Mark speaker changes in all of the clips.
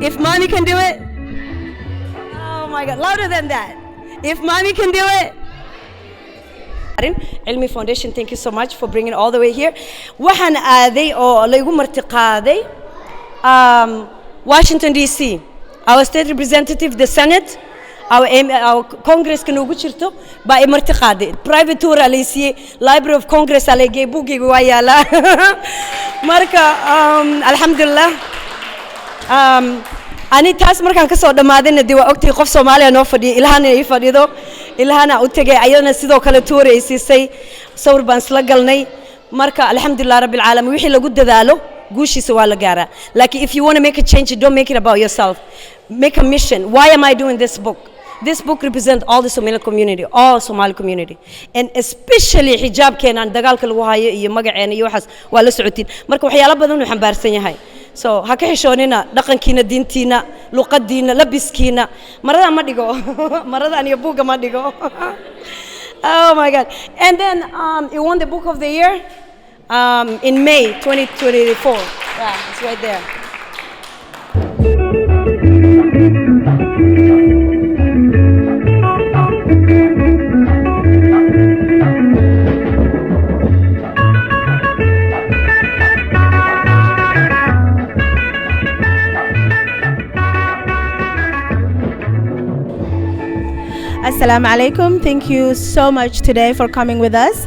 Speaker 1: If mommy can do it, oh my God, louder than that. If mommy can do it. Elmi Foundation, thank you so much for bringing all the way here. Waxaan aaday oo laygu marti qaaday Washington DC. Our state representative, the Senate, our Congress kan ugu jirto baa ay marti qaaday. Private tour alaysiye, Library of Congress alayge buugiga waa yaala. Marka alxamdulillah. Ani taas markaan ka soo dhamaadayna dii waa ogtay qof Soomaaliya noo fadhiyo ilahana ay fadhido ilahana u tagay ayadana sidoo kale tuureysay sawir baan isla galnay marka alxamdulillah rabbil alamin wixii lagu dadaalo guushiisa waa la gaaraa laakiin if you want to make a change don't make it about yourself make a mission why am I doing this book represents all the Somali community, all Somali community. And especially hijab keenan dagaalka lagu hayo iyo magaceena iyo waxaas waa la socotiin. Marka waxyaalo badan uu xambaarsan yahay. So ha ka xishoonina dhaqankiina diintiina luqadiina labiskiina marada ma dhigo marada aniga buuga ma dhigo. Oh my God. And then it won the book of the year in May 2024. Yeah, it's right there.
Speaker 2: Assalamu alaikum. Thank you so much today for coming with us.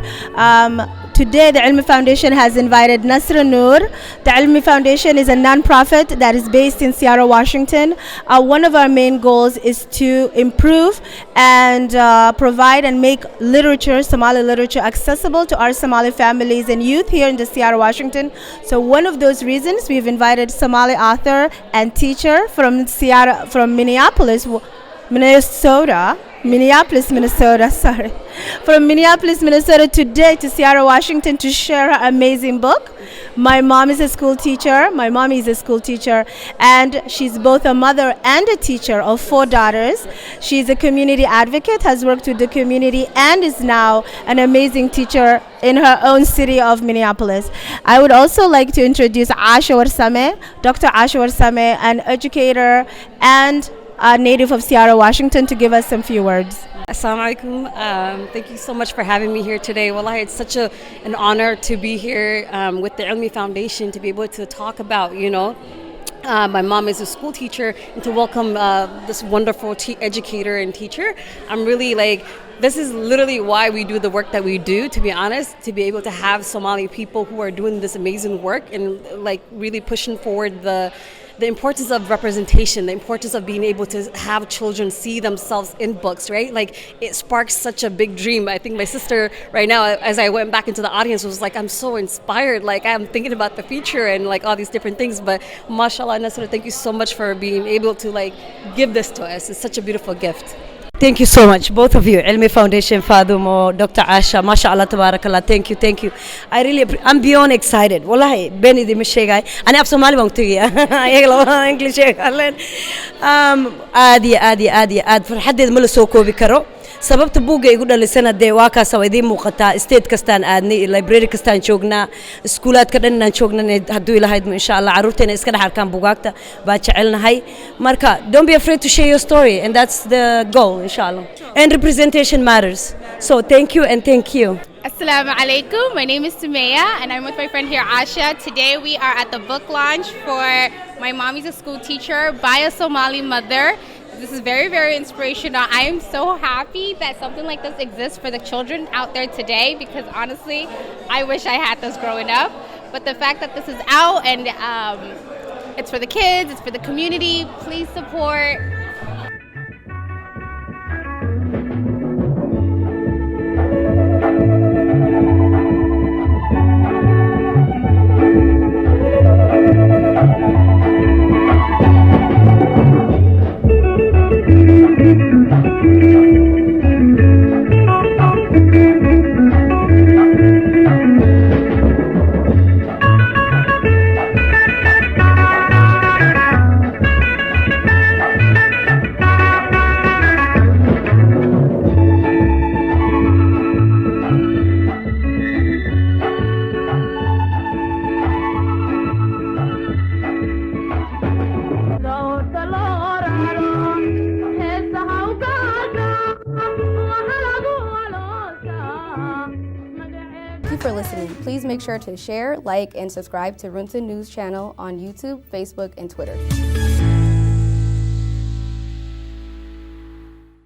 Speaker 2: Today the Elmi Foundation has invited Nasra Noor. The Elmi Foundation is a non-profit that is based in Seattle, Washington. One of our main goals is to improve and provide and make literature, Somali literature, accessible to our Somali families and youth here in the Seattle, Washington. So one of those reasons we've invited Somali author and teacher from Seattle, from Minneapolis, Minnesota, from Minneapolis, Minnesota today to Seattle, Washington to share her amazing book. My mom is a school teacher. My mommy is a school teacher, and she's both a mother and a teacher of 4 daughters. She's a community advocate, has worked with the community, and is now an amazing teacher in her own city of Minneapolis. I would also like to introduce Asha Warsame, Dr. Asha Warsame, an educator and a native of Seattle, Washington, to give us some few words.
Speaker 3: Assalamu alaikum. Thank you so much for having me here today. Wallahi, it's such an honor to be here with the Elmi Foundation to be able to talk about, my mom is a school teacher, and to welcome this wonderful educator and teacher. I'm really this is literally why we do the work that we do, to be honest, to be able to have Somali people who are doing this amazing work and really pushing forward the importance of representation, the importance of being able to have children see themselves in books, right? It sparks such a big dream. I think my sister right now, as I went back into the audience, was like, I'm so inspired. I'm thinking about the future and all these different things. But mashallah, Nasra, thank you so much for being able to give this to us. It's such a beautiful gift.
Speaker 1: Thank you so much, both of you. Elmi Foundation, Fadumo, Dr. Asha, mashallah, tabarakallah. Thank you. I'm beyond excited. Wallahi, beni di mishegay. Ani ab Somali bang tugiya. English aad farxadeed ma la soo koobi karo. sababta buugga igu dhalisana dee waa kaas oo idin muuqata state kastaan aadnay library kastaan joognaa iskuulaadka dhan aan joognaa haduu ilahayd insha Allah caruurteena iska dhaxalkaan buugaagta baa jecelnahay marka don't be afraid to share your story and that's the goal insha Allah and representation matters so thank you and thank you.
Speaker 4: Assalamu alaikum. My name is Sumayya and I'm with my friend here Asha. Today we are at the book launch for My Mommy's a School Teacher by a Somali Mother. This is very, very inspirational. I am so happy that something like this exists for the children out there today because honestly, I wish I had this growing up. But the fact that this is out and it's for the kids, it's for the community, please support.
Speaker 5: Thank you for listening. Please make sure to share, like, and subscribe to Runta News channel on YouTube, Facebook, and Twitter.